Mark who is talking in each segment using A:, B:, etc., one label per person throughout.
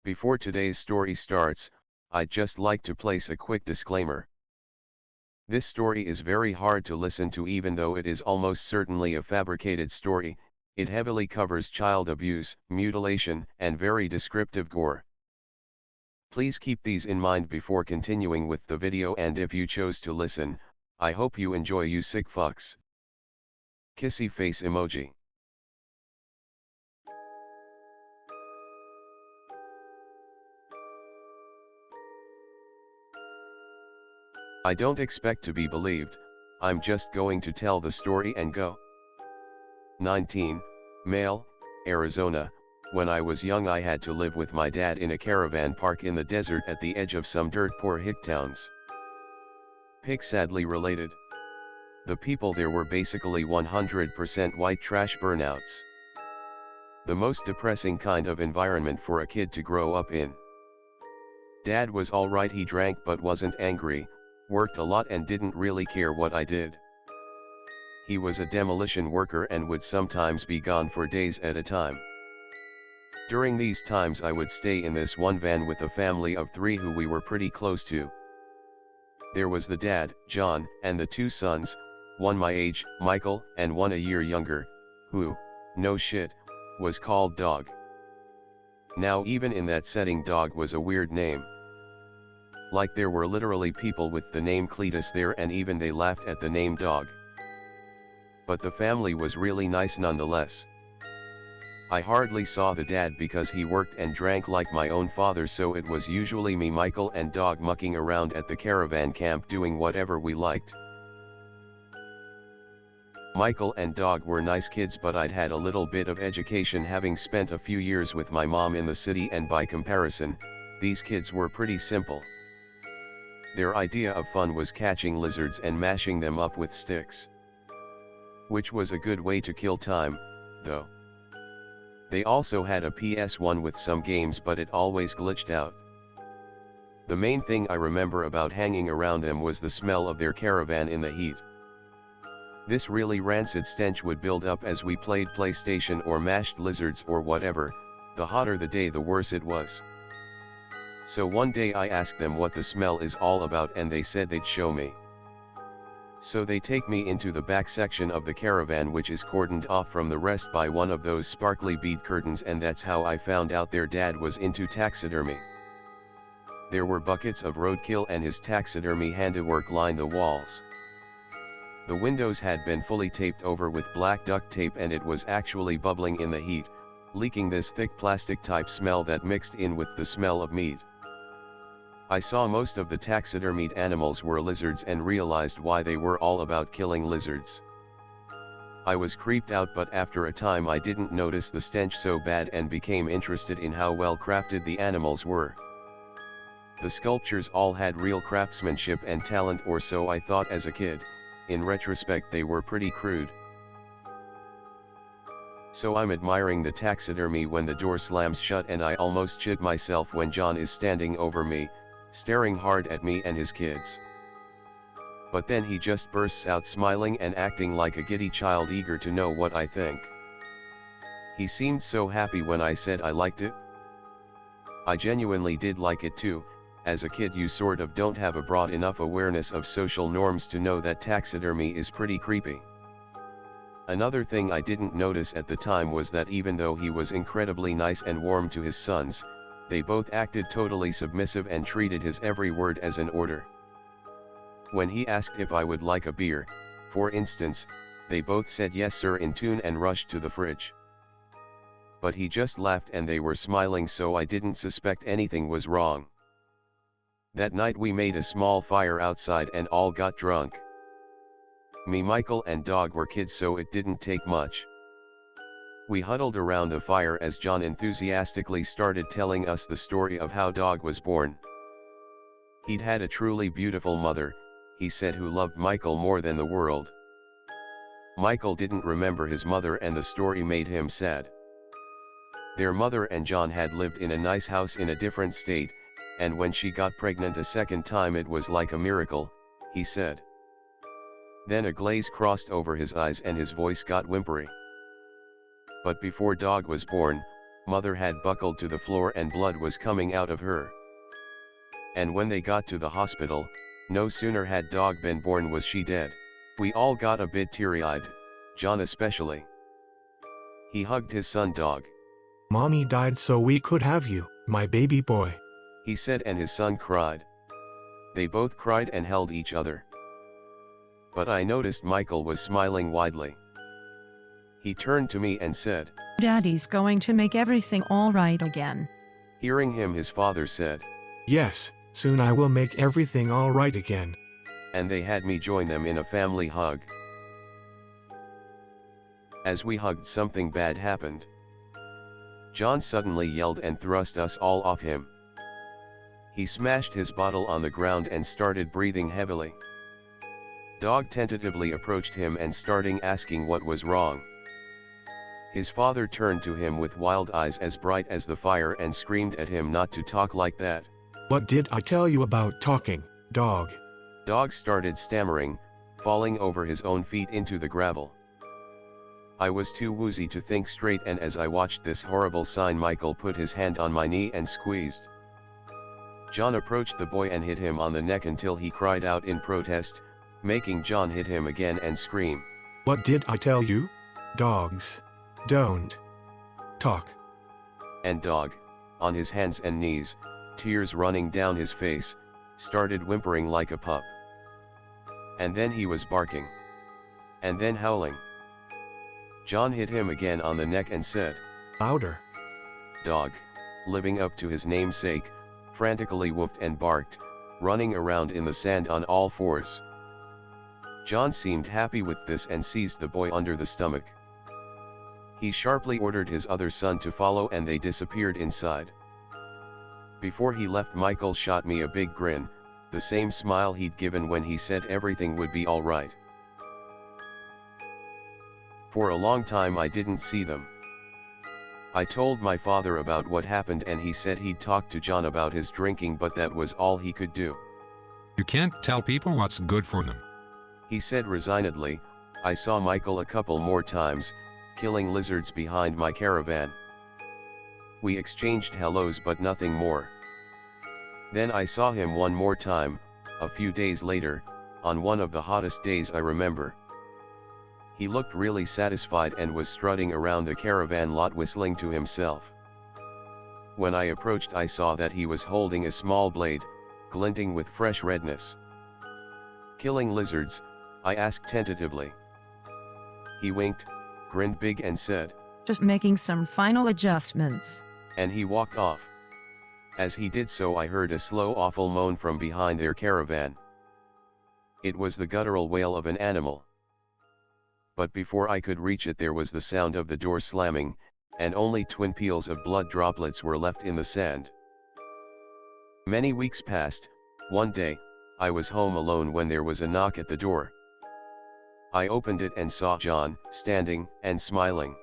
A: Before today's story starts, I'd just like to place a quick disclaimer. This story is very hard to listen to even though it is almost certainly a fabricated story. It heavily covers child abuse, mutilation, and very descriptive gore. Please keep these in mind before continuing with the video, and if you chose to listen, I hope you enjoy, you sick fucks. Kissy face emoji. I don't expect to be believed, I'm just going to tell the story and go. 19, male, Arizona. When I was young I had to live with my dad in a caravan park in the desert at the edge of some dirt poor hick towns. Pick sadly related. The people there were basically 100% white trash burnouts. The most depressing kind of environment for a kid to grow up in. Dad was alright, he drank but wasn't angry, worked a lot and didn't really care what I did. He was a demolition worker and would sometimes be gone for days at a time. During these times I would stay in this one van with a family of 3 who we were pretty close to. There was the dad, John, and the 2 sons, one my age, Michael, and one a year younger, who, no shit, was called Dog. Now even in that setting Dog was a weird name. Like there were literally people with the name Cletus there and even they laughed at the name Dog. But the family was really nice nonetheless. I hardly saw the dad because he worked and drank like my own father, so it was usually me, Michael, and Dog mucking around at the caravan camp doing whatever we liked. Michael and Dog were nice kids, but I'd had a little bit of education having spent a few years with my mom in the city, and by comparison, these kids were pretty simple. Their idea of fun was catching lizards and mashing them up with sticks. Which was a good way to kill time, though. They also had a PS1 with some games, but it always glitched out. The main thing I remember about hanging around them was the smell of their caravan in the heat. This really rancid stench would build up as we played PlayStation or mashed lizards or whatever. The hotter the day the worse it was. So one day I asked them what the smell is all about and they said they'd show me. So they take me into the back section of the caravan, which is cordoned off from the rest by one of those sparkly bead curtains, and that's how I found out their dad was into taxidermy. There were buckets of roadkill and his taxidermy handiwork lined the walls. The windows had been fully taped over with black duct tape and it was actually bubbling in the heat, leaking this thick plastic type smell that mixed in with the smell of meat. I saw most of the taxidermied animals were lizards and realized why they were all about killing lizards. I was creeped out, but after a time I didn't notice the stench so bad and became interested in how well crafted the animals were. The sculptures all had real craftsmanship and talent, or so I thought as a kid. In retrospect they were pretty crude. So I'm admiring the taxidermy when the door slams shut and I almost shit myself when John is standing over me, staring hard at me and his kids. But then he just bursts out smiling and acting like a giddy child eager to know what I think. He seemed so happy when I said I liked it. I genuinely did like it too. As a kid you sort of don't have a broad enough awareness of social norms to know that taxidermy is pretty creepy. Another thing I didn't notice at the time was that even though he was incredibly nice and warm to his sons, they both acted totally submissive and treated his every word as an order. When he asked if I would like a beer, for instance, they both said yes sir in tune and rushed to the fridge. But he just laughed and they were smiling, so I didn't suspect anything was wrong. That night we made a small fire outside and all got drunk. Me, Michael, and Dog were kids, so it didn't take much. We huddled around the fire as John enthusiastically started telling us the story of how Dog was born. He'd had a truly beautiful mother, he said, who loved Michael more than the world. Michael didn't remember his mother and the story made him sad. Their mother and John had lived in a nice house in a different state, and when she got pregnant a second time it was like a miracle, he said. Then a glaze crossed over his eyes and his voice got whimpery. But before Dog was born, Mother had buckled to the floor and blood was coming out of her. And when they got to the hospital, no sooner had dog been born was she dead. We all got a bit teary-eyed, John especially. He hugged his son Dog.
B: Mommy died so we could have you, my baby boy,
A: he said, and his son cried. They both cried and held each other. But I noticed Michael was smiling widely. He turned to me and said,
C: Daddy's going to make everything all right again.
A: Hearing him, his father said,
B: yes, soon I will make everything all right again.
A: And they had me join them in a family hug. As we hugged, something bad happened. John suddenly yelled and thrust us all off him. He smashed his bottle on the ground and started breathing heavily. Dog tentatively approached him and started asking what was wrong. His father turned to him with wild eyes as bright as the fire and screamed at him not to talk like that.
B: What did I tell you about talking, Dog?
A: Dog started stammering, falling over his own feet into the gravel. I was too woozy to think straight, and as I watched this horrible sign, Michael put his hand on my knee and squeezed. John approached the boy and hit him on the neck until he cried out in protest, making John hit him again and scream.
B: What did I tell you? Dogs don't talk.
A: And Dog, on his hands and knees, tears running down his face, started whimpering like a pup. And then he was barking. And then howling. John hit him again on the neck and said,
B: louder.
A: Dog, living up to his namesake, frantically whooped and barked, running around in the sand on all fours. John seemed happy with this and seized the boy under the stomach. He sharply ordered his other son to follow and they disappeared inside. Before he left, Michael shot me a big grin, the same smile he'd given when he said everything would be all right. For a long time I didn't see them. I told my father about what happened and he said he'd talk to John about his drinking, but that was all he could do.
D: You can't tell people what's good for them,
A: he said resignedly. I saw Michael a couple more times, killing lizards behind my caravan. We exchanged hellos but nothing more. Then I saw him one more time, a few days later, on one of the hottest days I remember. He looked really satisfied and was strutting around the caravan lot whistling to himself. When I approached, I saw that he was holding a small blade, glinting with fresh redness. Killing lizards? I asked tentatively. He winked, grinned big and said,
C: Just making some final adjustments.
A: And he walked off. As he did so, I heard a slow, awful moan from behind their caravan. It was the guttural wail of an animal. But before I could reach it, there was the sound of the door slamming, and only twin peels of blood droplets were left in the sand. Many weeks passed. One day, I was home alone when there was a knock at the door. I opened it and saw John, standing and smiling.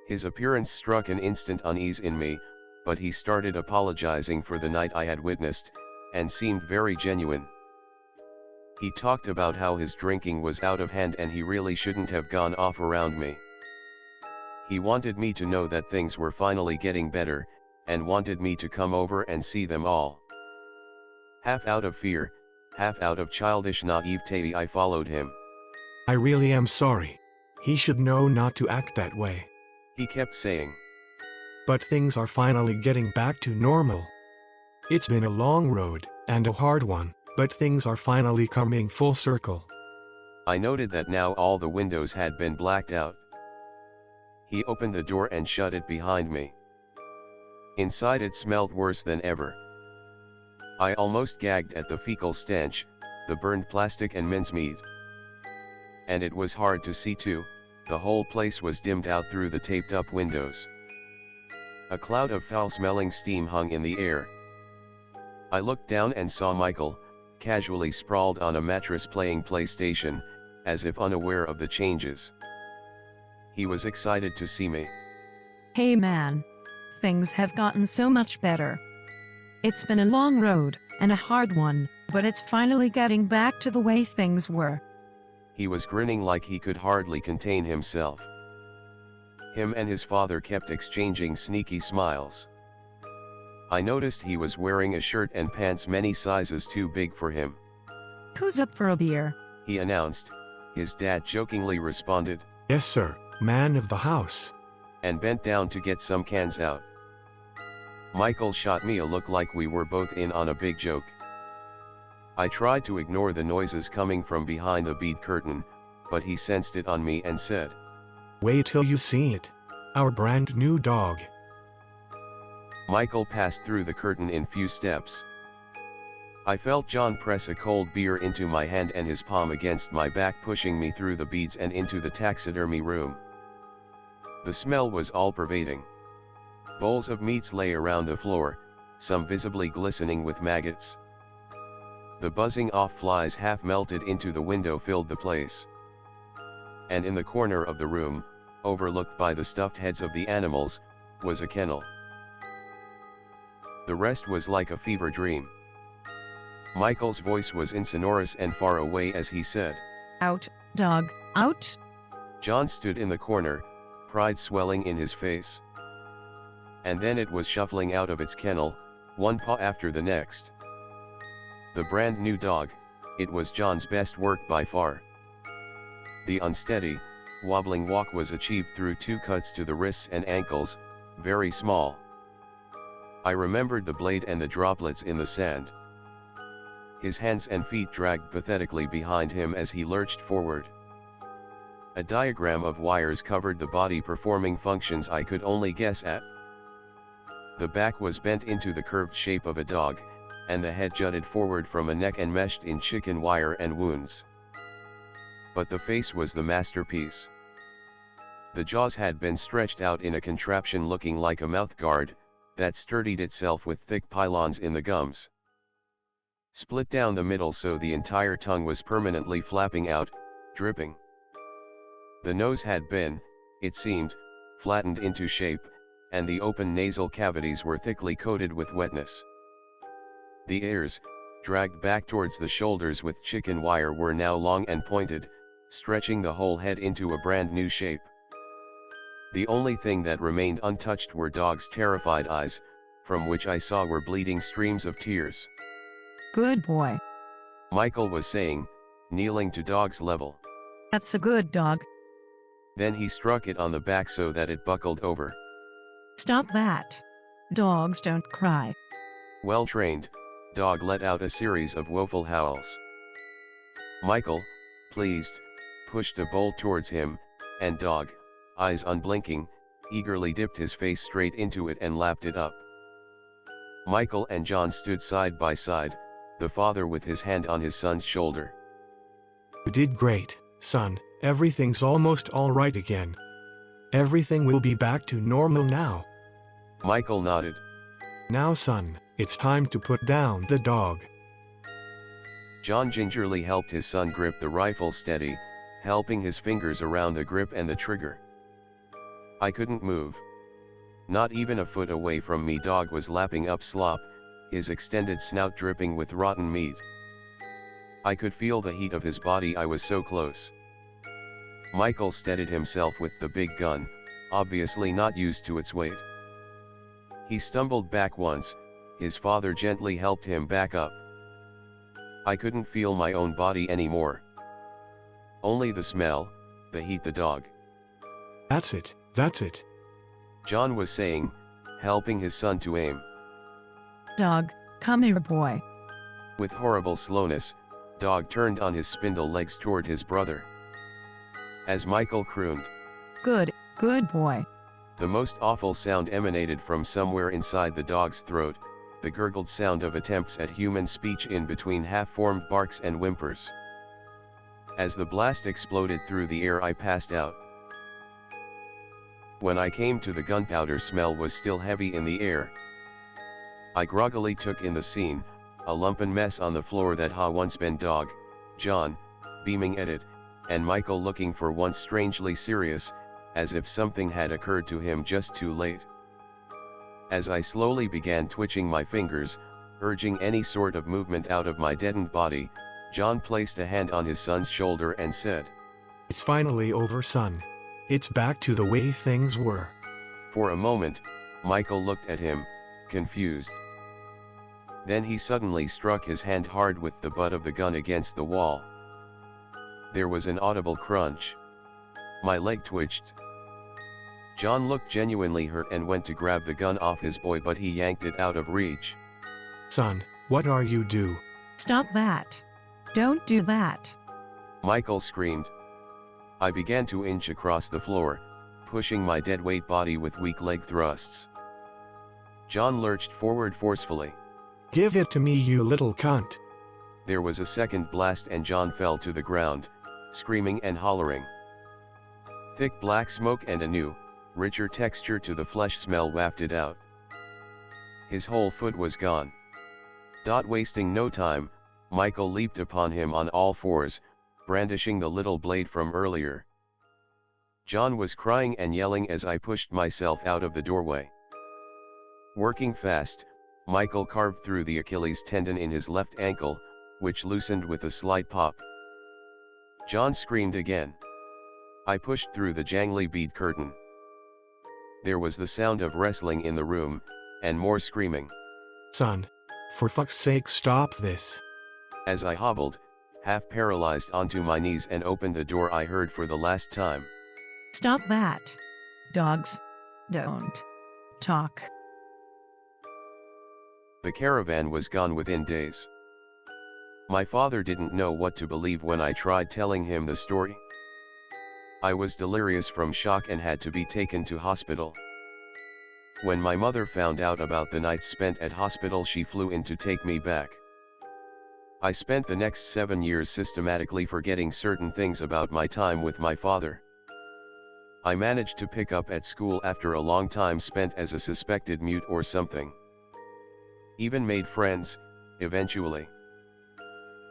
A: His appearance struck an instant unease in me, but he started apologizing for the night I had witnessed, and seemed very genuine. He talked about how his drinking was out of hand and he really shouldn't have gone off around me. He wanted me to know that things were finally getting better, and wanted me to come over and see them all. Half out of fear, half out of childish naivete, I followed him.
B: I really am sorry. He should know not to act that way.
A: He kept saying.
B: But things are finally getting back to normal. It's been a long road, and a hard one, but things are finally coming full circle.
A: I noted that now all the windows had been blacked out. He opened the door and shut it behind me. Inside it smelled worse than ever. I almost gagged at the fecal stench, the burned plastic and mincemeat. And it was hard to see too, the whole place was dimmed out through the taped-up windows. A cloud of foul-smelling steam hung in the air. I looked down and saw Michael, casually sprawled on a mattress playing PlayStation, as if unaware of the changes. He was excited to see me.
C: Hey man. Things have gotten so much better. It's been a long road, and a hard one, but it's finally getting back to the way things were.
A: He was grinning like he could hardly contain himself. Him and his father kept exchanging sneaky smiles. I noticed he was wearing a shirt and pants many sizes too big for him.
C: Who's up for a beer?
A: He announced. His dad jokingly responded,
B: Yes, sir, man of the house.
A: and bent down to get some cans out. Michael shot me a look like we were both in on a big joke. I tried to ignore the noises coming from behind the bead curtain, but he sensed it on me and said,
B: Wait till you see it. Our brand new dog.
A: Michael passed through the curtain in few steps. I felt John press a cold beer into my hand and his palm against my back, pushing me through the beads and into the taxidermy room. The smell was all-pervading. Bowls of meats lay around the floor, some visibly glistening with maggots. The buzzing of flies half melted into the window filled the place. And in the corner of the room, overlooked by the stuffed heads of the animals, was a kennel. The rest was like a fever dream. Michael's voice was insonorous and far away as he said,
C: Out, dog, out.
A: John stood in the corner, pride swelling in his face. And then it was shuffling out of its kennel, one paw after the next. The brand new dog, it was John's best work by far. The unsteady, wobbling walk was achieved through 2 cuts to the wrists and ankles, very small. I remembered the blade and the droplets in the sand. His hands and feet dragged pathetically behind him as he lurched forward. A diagram of wires covered the body performing functions I could only guess at. The back was bent into the curved shape of a dog, and the head jutted forward from a neck enmeshed in chicken wire and wounds. But the face was the masterpiece. The jaws had been stretched out in a contraption looking like a mouth guard, that sturdied itself with thick pylons in the gums. Split down the middle so the entire tongue was permanently flapping out, dripping. The nose had been, it seemed, flattened into shape, and the open nasal cavities were thickly coated with wetness. The ears, dragged back towards the shoulders with chicken wire, were now long and pointed, stretching the whole head into a brand new shape. The only thing that remained untouched were Dog's terrified eyes, from which I saw were bleeding streams of tears.
C: Good boy.
A: Michael was saying, kneeling to Dog's level.
C: That's a good dog.
A: Then he struck it on the back so that it buckled over.
C: Stop that. Dogs don't cry.
A: Well trained, Dog let out a series of woeful howls. Michael, pleased, pushed a bowl towards him, and Dog, eyes unblinking, eagerly dipped his face straight into it and lapped it up. Michael and John stood side by side, the father with his hand on his son's shoulder.
B: You did great, son. Everything's almost all right again. Everything will be back to normal now.
A: Michael nodded.
B: Now, son, it's time to put down the dog.
A: John gingerly helped his son grip the rifle steady, helping his fingers around the grip and the trigger. I couldn't move. Not even a foot away from me, Dog was lapping up slop, his extended snout dripping with rotten meat. I could feel the heat of his body, I was so close. Michael steadied himself with the big gun, obviously not used to its weight. He stumbled back once, his father gently helped him back up. I couldn't feel my own body anymore. Only the smell, the heat, the dog.
B: That's it, that's it.
A: John was saying, helping his son to aim.
C: Dog, come here, boy.
A: With horrible slowness, Dog turned on his spindle legs toward his brother. As Michael crooned,
C: Good boy.
A: the most awful sound emanated from somewhere inside the dog's throat, the gurgled sound of attempts at human speech in between half-formed barks and whimpers. As the blast exploded through the air, I passed out. When I came to, the gunpowder smell was still heavy in the air. I groggily took in the scene, a lumpen mess on the floor that had once been Dog, John, beaming at it, and Michael looking for once strangely serious, as if something had occurred to him just too late. As I slowly began twitching my fingers, urging any sort of movement out of my deadened body, John placed a hand on his son's shoulder and said,
B: It's finally over, son. It's back to the way things were.
A: For a moment, Michael looked at him, confused. Then he suddenly struck his hand hard with the butt of the gun against the wall. There was an audible crunch. My leg twitched. John looked genuinely hurt and went to grab the gun off his boy, but he yanked it out of reach.
B: Son, what are you do?
C: Stop that. Don't do that.
A: Michael screamed. I began to inch across the floor, pushing my dead-weight body with weak leg thrusts. John lurched forward forcefully.
B: Give it to me, you little cunt.
A: There was a second blast and John fell to the ground, screaming and hollering. Thick black smoke and a new, richer texture to the flesh smell wafted out. His whole foot was gone. Wasting no time, Michael leaped upon him on all fours, brandishing the little blade from earlier. John was crying and yelling as I pushed myself out of the doorway. Working fast, Michael carved through the Achilles tendon in his left ankle, which loosened with a slight pop. John screamed again. I pushed through the jangly bead curtain. There was the sound of wrestling in the room, and more screaming.
B: Son, for fuck's sake, stop this.
A: As I hobbled, half paralyzed, onto my knees and opened the door, I heard for the last time.
C: Stop that. Dogs don't talk.
A: The caravan was gone within days. My father didn't know what to believe when I tried telling him the story. I was delirious from shock and had to be taken to hospital. When my mother found out about the nights spent at hospital, she flew in to take me back. I spent the next 7 years systematically forgetting certain things about my time with my father. I managed to pick up at school after a long time spent as a suspected mute or something. Even made friends, eventually.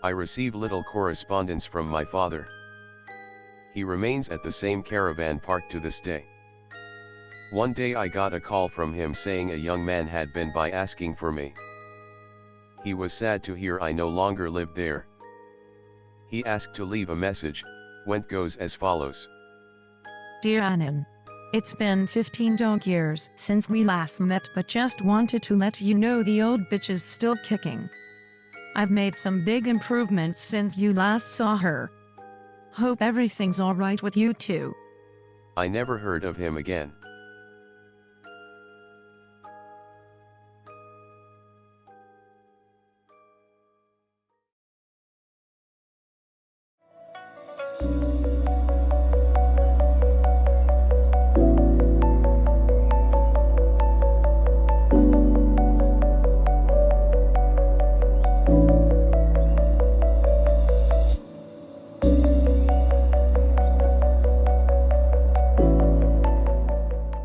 A: I receive little correspondence from my father. He remains at the same caravan park to this day. One day I got a call from him saying a young man had been by asking for me. He was sad to hear I no longer lived there. He asked to leave a message, which goes as follows.
C: Dear Annan, it's been 15 dog years since we last met, but just wanted to let you know the old bitch is still kicking. I've made some big improvements since you last saw her. Hope everything's alright with you too.
A: I never heard of him again.